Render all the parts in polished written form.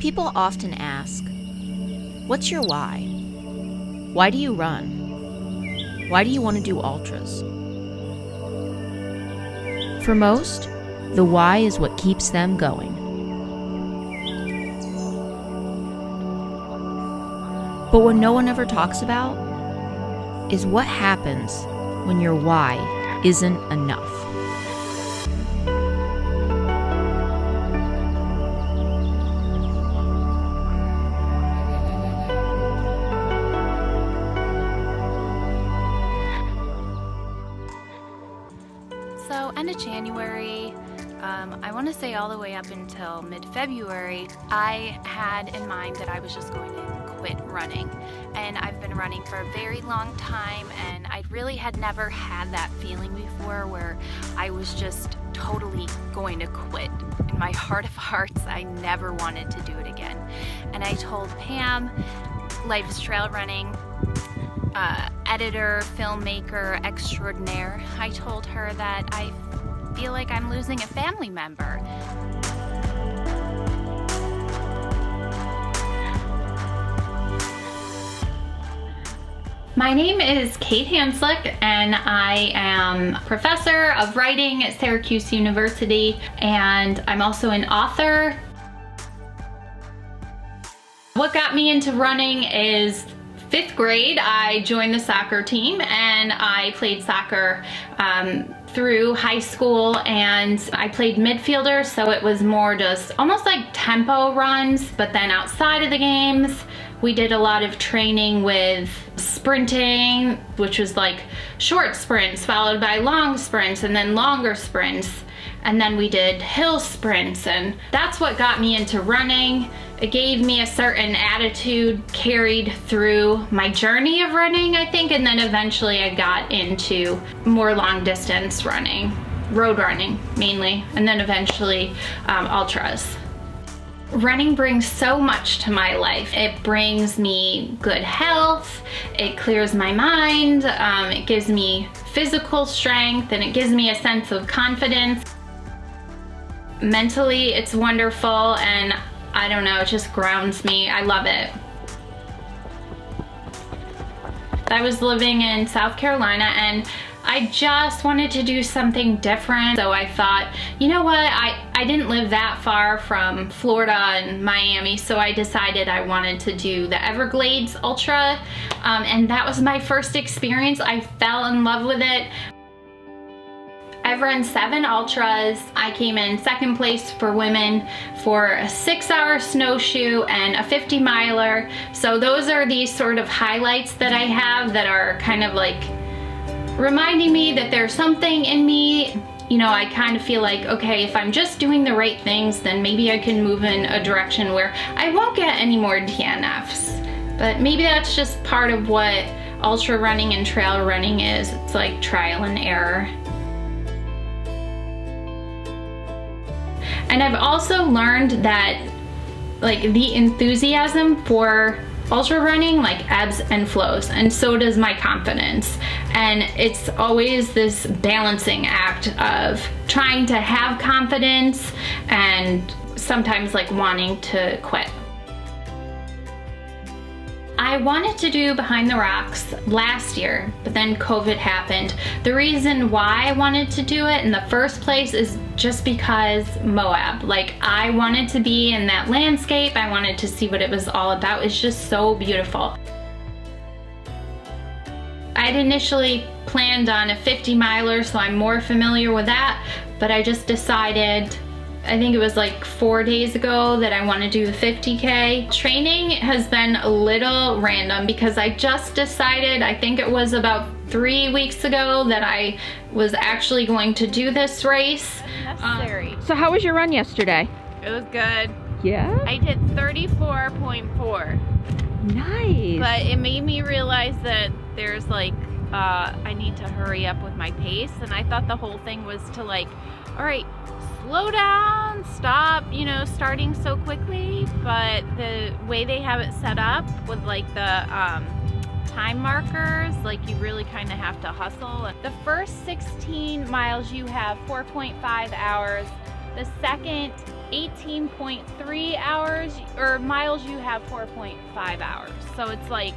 People often ask, what's your why? Why do you run? Why do you want to do ultras? For most, the why is what keeps them going. But what no one ever talks about is what happens when your why isn't enough. So end of January, I want to say all the way up until mid-February, I had in mind that I was just going to quit running. And I've been running for a very long time, and I really had never had that feeling before where I was just totally going to quit. In my heart of hearts, I never wanted to do it again. And I told Pam, Life is Trail Running, editor, filmmaker extraordinaire, I told her that I feel like I'm losing a family member. My name is Kate Hanslick, and I am professor of writing at Syracuse University, and I'm also an author. What got me into running is 5th grade. I joined the soccer team, and I played soccer through high school, and I played midfielder, so it was more just almost like tempo runs. But then outside of the games, we did a lot of training with sprinting, which was like short sprints followed by long sprints and then longer sprints. And then we did hill sprints, and that's what got me into running. It gave me a certain attitude carried through my journey of running, I think, and then eventually I got into more long distance running, road running mainly, and then eventually ultras. Running brings so much to my life. It brings me good health, it clears my mind, it gives me physical strength, and it gives me a sense of confidence. Mentally, it's wonderful, and I don't know, it just grounds me. I love it. I was living in South Carolina, and I just wanted to do something different. So I thought, you know what, I didn't live that far from Florida and Miami, so I decided I wanted to do the Everglades Ultra, and that was my first experience. I fell in love with it. I've run 7 ultras. I came in 2nd place for women for a 6-hour snowshoe and a 50 miler. So those are these sort of highlights that I have that are kind of like reminding me that there's something in me. You know, I kind of feel like, okay, if I'm just doing the right things, then maybe I can move in a direction where I won't get any more DNFs. But maybe that's just part of what ultra running and trail running is. It's like trial and error. And I've also learned that like the enthusiasm for ultra running like ebbs and flows, and so does my confidence. And it's always this balancing act of trying to have confidence and sometimes like wanting to quit. I wanted to do Behind the Rocks last year, but then COVID happened. The reason why I wanted to do it in the first place is just because Moab. Like, I wanted to be in that landscape. I wanted to see what it was all about. It's just so beautiful. I'd initially planned on a 50 miler, so I'm more familiar with that, but I just decided, I think it was like 4 days ago, that I want to do the 50K. Training has been a little random because I just decided, I think it was about 3 weeks ago, that I was actually going to do this race. Necessary. So how was your run yesterday? It was good. Yeah? I did 34.4. Nice. But it made me realize that there's like, I need to hurry up with my pace. And I thought the whole thing was to like, all right, slow down, stop, you know, starting so quickly. But the way they have it set up with like the time markers, like you really kind of have to hustle. The first 16 miles you have 4.5 hours. The second 18.3 hours or miles, you have 4.5 hours. So it's like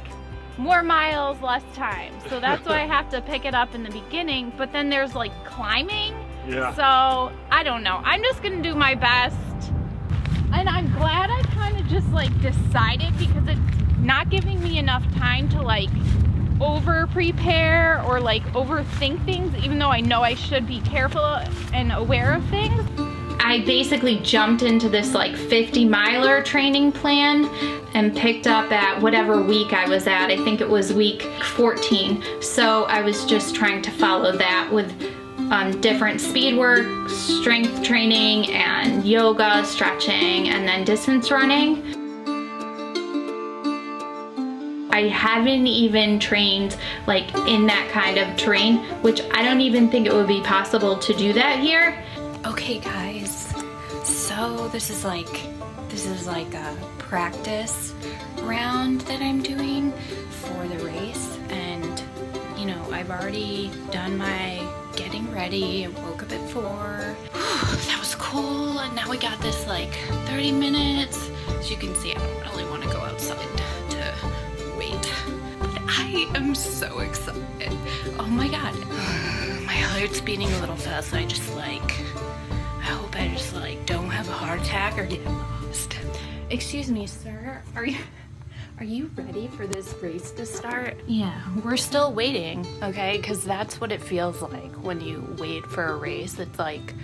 more miles, less time. So that's why I have to pick it up in the beginning. But then there's like climbing. Yeah. So I don't know. I'm just gonna do my best. And I'm glad I kind of just like decided, because it's not giving me enough time to like over prepare or like overthink things, even though I know I should be careful and aware of things. I basically jumped into this like 50-miler training plan and picked up at whatever week I was at. I think it was week 14. So I was just trying to follow that with different speed work, strength training, and yoga, stretching, and then distance running. I haven't even trained like in that kind of terrain, which I don't even think it would be possible to do that here. Okay guys, so this is like a practice round that I'm doing for the race, and you know, I've already done my getting ready. I woke up at 4. That was cool, and now we got this like 30 minutes. As you can see, I don't really want to go outside to wait, but I am so excited. Oh my god, my heart's beating a little fast. I hope I just like don't have a heart attack or get lost. Excuse me, sir. Are you ready for this race to start? Yeah, we're still waiting, okay? Because that's what it feels like when you wait for a race. It's like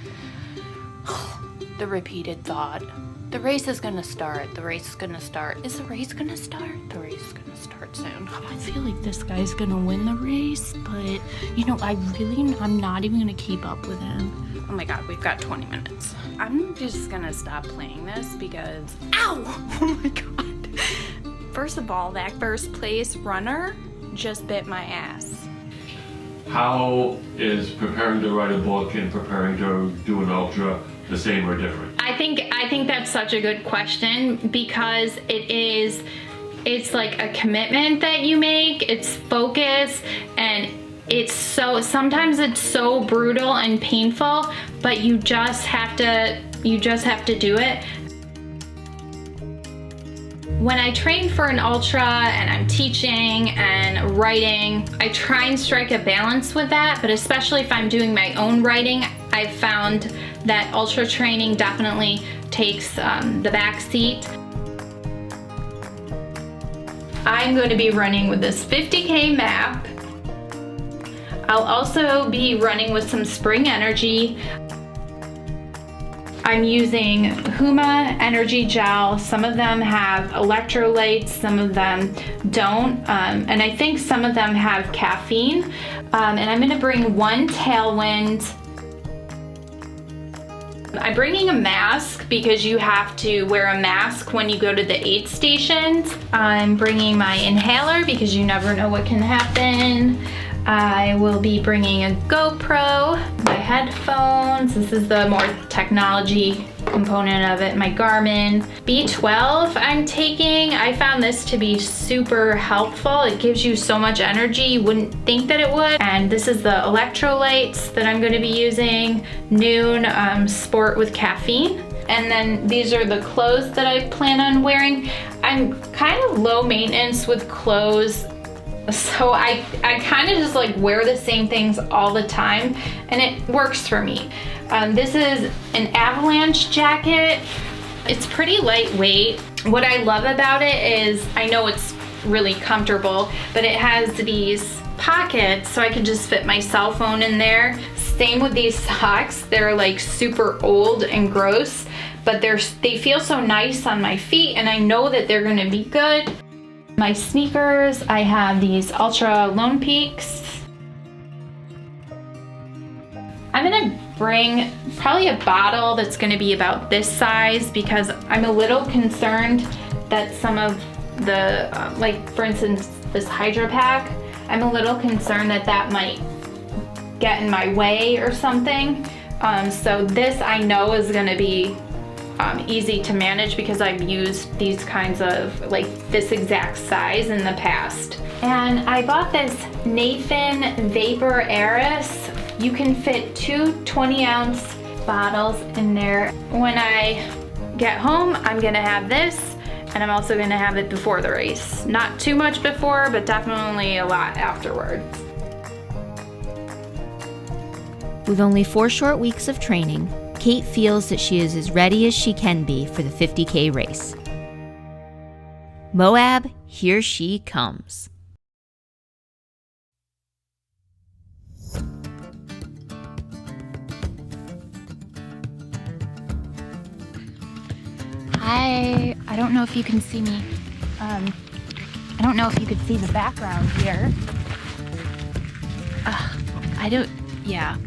the repeated thought. The race is gonna start. The race is gonna start. Is the race gonna start? The race is gonna start soon. I feel like this guy's gonna win the race, but you know, I'm not even gonna keep up with him. Oh my god, we've got 20 minutes. I'm just gonna stop playing this because, ow! Oh my god. First of all, that first place runner just bit my ass. How is preparing to write a book and preparing to do an ultra the same or different? I think that's such a good question, because it's like a commitment that you make, it's focus, and sometimes it's so brutal and painful, but you just have to do it. When I train for an ultra and I'm teaching and writing, I try and strike a balance with that, but especially if I'm doing my own writing, I've found that ultra training definitely takes the back seat. I'm going to be running with this 50K map. I'll also be running with some Spring Energy. I'm using Huma Energy Gel. Some of them have electrolytes, some of them don't, and I think some of them have caffeine. And I'm gonna bring one Tailwind. I'm bringing a mask because you have to wear a mask when you go to the aid stations. I'm bringing my inhaler because you never know what can happen. I will be bringing a GoPro, my headphones, this is the more technology component of it, my Garmin. B12 I'm taking. I found this to be super helpful. It gives you so much energy you wouldn't think that it would. And this is the electrolytes that I'm going to be using. Noon Sport with caffeine. And then these are the clothes that I plan on wearing. I'm kind of low maintenance with clothes, so I kind of just like wear the same things all the time, and it works for me. This is an avalanche jacket. It's pretty lightweight. What I love about it is, I know it's really comfortable, but it has these pockets so I can just fit my cell phone in there. Same with these socks. They're like super old and gross, but they feel so nice on my feet, and I know that they're gonna be good. My sneakers, I have these Ultra Lone Peaks. I'm gonna bring probably a bottle that's gonna be about this size, because I'm a little concerned that some of the, like for instance, this Hydro Pack, I'm a little concerned that that might get in my way or something. So this I know is gonna be easy to manage because I've used these kinds of, like this exact size in the past. And I bought this Nathan Vapor Aris. You can fit two 20-ounce bottles in there. When I get home, I'm gonna have this, and I'm also gonna have it before the race. Not too much before, but definitely a lot afterwards. With only 4 short weeks of training, Kate feels that she is as ready as she can be for the 50K race. Moab, here she comes. Hi, I don't know if you can see me. I don't know if you could see the background here. Yeah.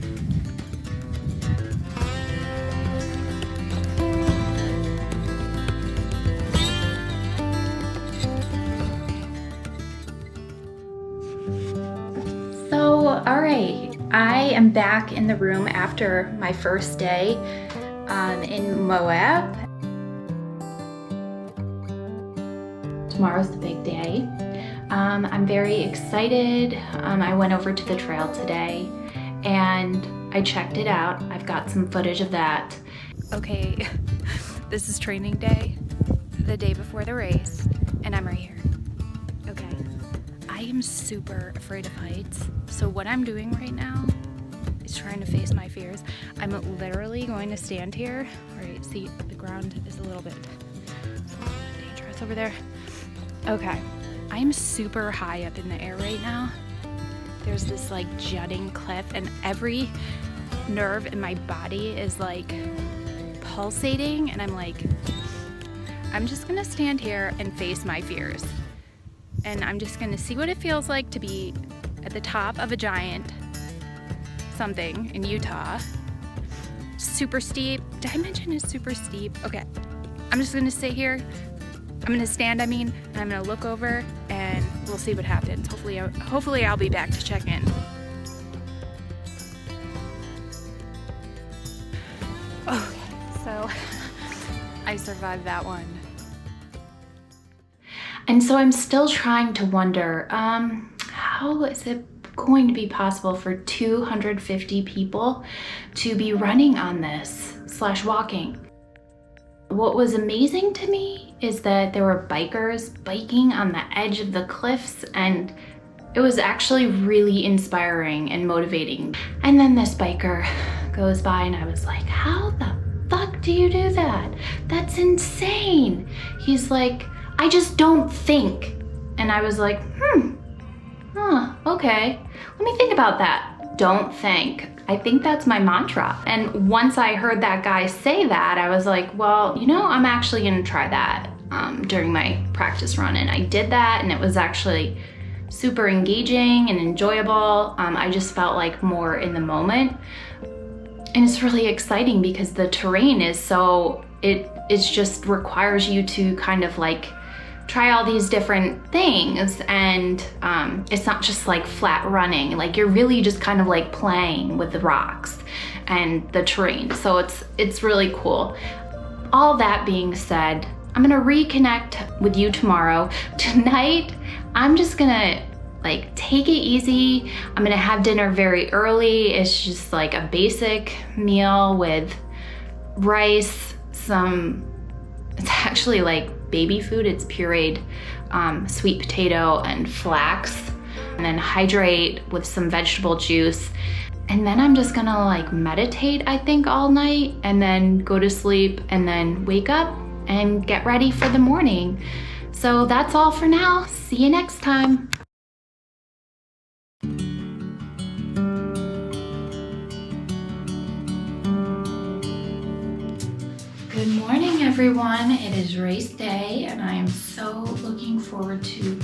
So, all right, I am back in the room after my first day in Moab. Tomorrow's the big day. I'm very excited. I went over to the trail today and I checked it out. I've got some footage of that. Okay, this is training day, the day before the race, and I'm right here. Okay, I am super afraid of heights, so what I'm doing right now is trying to face my fears. I'm literally going to stand here. All right, see, the ground is a little bit dangerous over there. Okay, I'm super high up in the air right now. There's this like jutting cliff, and every nerve in my body is like pulsating, and I'm just gonna stand here and face my fears. And I'm just gonna see what it feels like to be at the top of a giant something in Utah. Super steep. Did I mention it's super steep? Okay, I'm just gonna sit here. I'm gonna stand, and I'm gonna look over, and we'll see what happens. Hopefully I'll be back to check in. Okay, so I survived that one. And so I'm still trying to wonder, how is it going to be possible for 250 people to be running on this / walking? What was amazing to me is that there were bikers biking on the edge of the cliffs, and it was actually really inspiring and motivating. And then this biker goes by and I was like, how the fuck do you do that? That's insane. He's like, I just don't think. And I was like, okay. Let me think about that. Don't think. I think that's my mantra. And once I heard that guy say that, I was like, well, I'm actually gonna try that during my practice run. And I did that, and it was actually super engaging and enjoyable. I just felt like more in the moment. And it's really exciting because the terrain is it just requires you to kind of like try all these different things, and it's not just like flat running. Like you're really just kind of like playing with the rocks and the terrain. So it's really cool. All that being said, I'm gonna reconnect with you tomorrow. Tonight, I'm just gonna like take it easy. I'm gonna have dinner very early. It's just like a basic meal with rice, it's actually like baby food. It's pureed sweet potato and flax, and then hydrate with some vegetable juice. And then I'm just gonna like meditate, I think, all night, and then go to sleep, and then wake up and get ready for the morning. So that's all for now. See you next time. Good morning, everyone. It is race day, and I am so looking forward to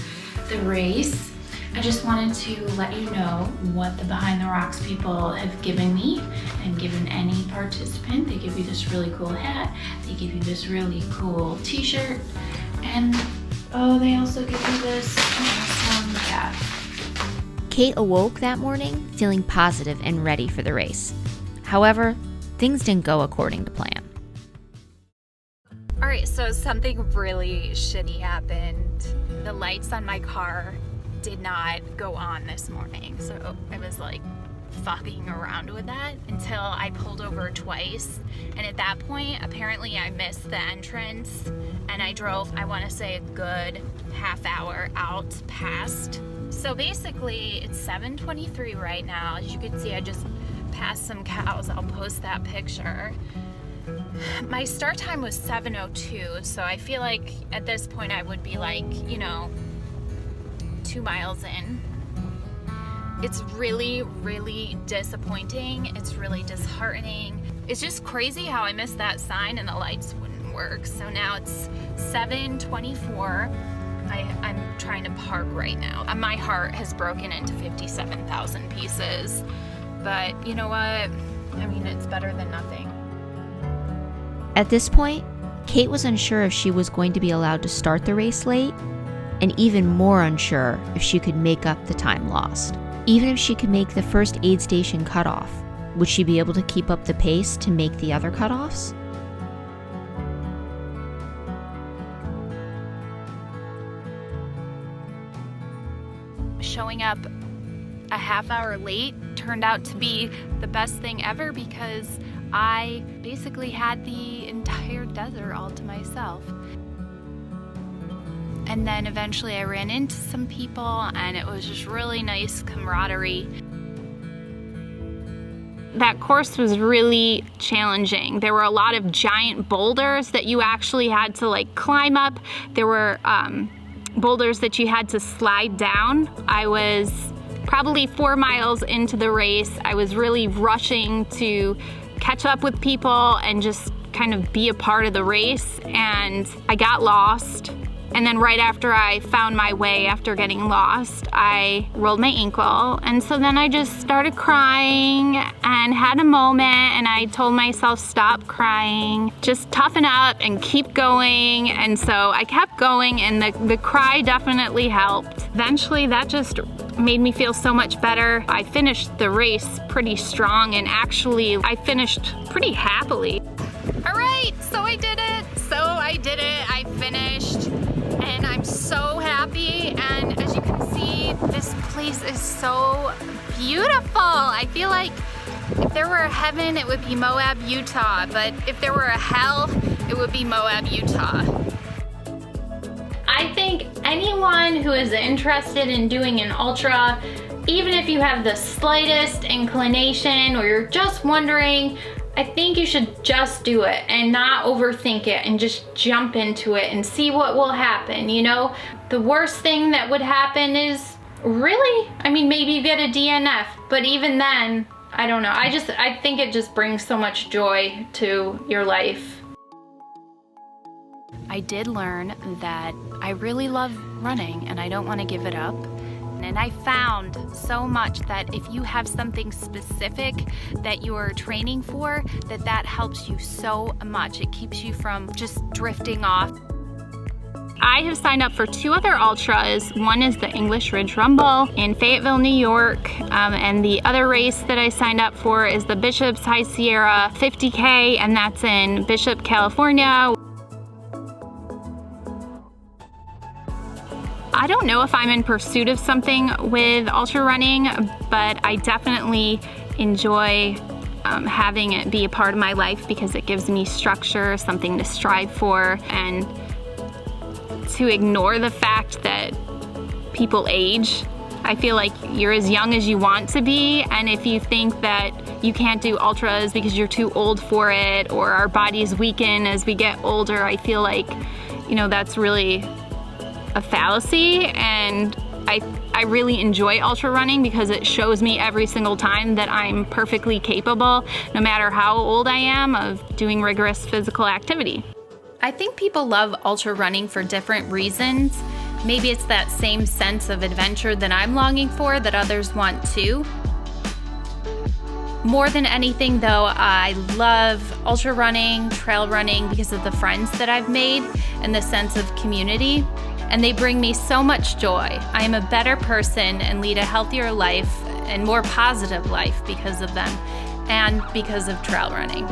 the race. I just wanted to let you know what the Behind the Rocks people have given me and given any participant. They give you this really cool hat, they give you this really cool t-shirt, and they also give you this awesome cap. Kate awoke that morning feeling positive and ready for the race. However, things didn't go according to plan. All right, so something really shitty happened. The lights on my car did not go on this morning. So it was like fucking around with that until I pulled over twice. And at that point, apparently I missed the entrance and I drove, I want to say, a good half hour out past. So basically it's 7:23 right now. As you can see, I just passed some cows. I'll post that picture. My start time was 7:02, so I feel like at this point I would be like, 2 miles in. It's really, really disappointing. It's really disheartening. It's just crazy how I missed that sign and the lights wouldn't work. So now it's 7:24. I'm trying to park right now. My heart has broken into 57,000 pieces. But you know what? I mean, it's better than nothing. At this point, Kate was unsure if she was going to be allowed to start the race late, and even more unsure if she could make up the time lost. Even if she could make the first aid station cutoff, would she be able to keep up the pace to make the other cutoffs? Showing up a half hour late turned out to be the best thing ever because I basically had the entire desert all to myself. And then eventually I ran into some people and it was just really nice camaraderie. That course was really challenging. There were a lot of giant boulders that you actually had to climb up. There were boulders that you had to slide down. I was probably 4 miles into the race. I was really rushing to catch up with people and just kind of be a part of the race, and I got lost. And then right after I found my way after getting lost, I rolled my ankle. And so then I just started crying and had a moment, and I told myself, stop crying, just toughen up and keep going. And so I kept going, and the cry definitely helped. Eventually that just made me feel so much better. I finished the race pretty strong, and actually I finished pretty happily. All right, so I did it. I finished. And I'm so happy, and as you can see, this place is so beautiful. I feel like if there were a heaven, it would be Moab, Utah, but if there were a hell, it would be Moab, Utah. I think anyone who is interested in doing an ultra, even if you have the slightest inclination or you're just wondering, I think you should just do it and not overthink it and just jump into it and see what will happen. The worst thing that would happen is maybe you get a DNF, but even then, I don't know. I think it just brings so much joy to your life. I did learn that I really love running and I don't want to give it up. And I found so much that if you have something specific that you're training for, that helps you so much. It keeps you from just drifting off. I have signed up for 2 other ultras. One is the English Ridge Rumble in Fayetteville, New York. And the other race that I signed up for is the Bishop's High Sierra 50K, and that's in Bishop, California. I don't know if I'm in pursuit of something with ultra running, but I definitely enjoy having it be a part of my life because it gives me structure, something to strive for, and to ignore the fact that people age. I feel like you're as young as you want to be, and if you think that you can't do ultras because you're too old for it, or our bodies weaken as we get older, I feel like, that's really a fallacy. And I really enjoy ultra running because it shows me every single time that I'm perfectly capable, no matter how old I am, of doing rigorous physical activity. I think people love ultra running for different reasons. Maybe it's that same sense of adventure that I'm longing for that others want too. More than anything though, I love ultra running, trail running because of the friends that I've made and the sense of community. And they bring me so much joy. I am a better person and lead a healthier life and more positive life because of them and because of trail running.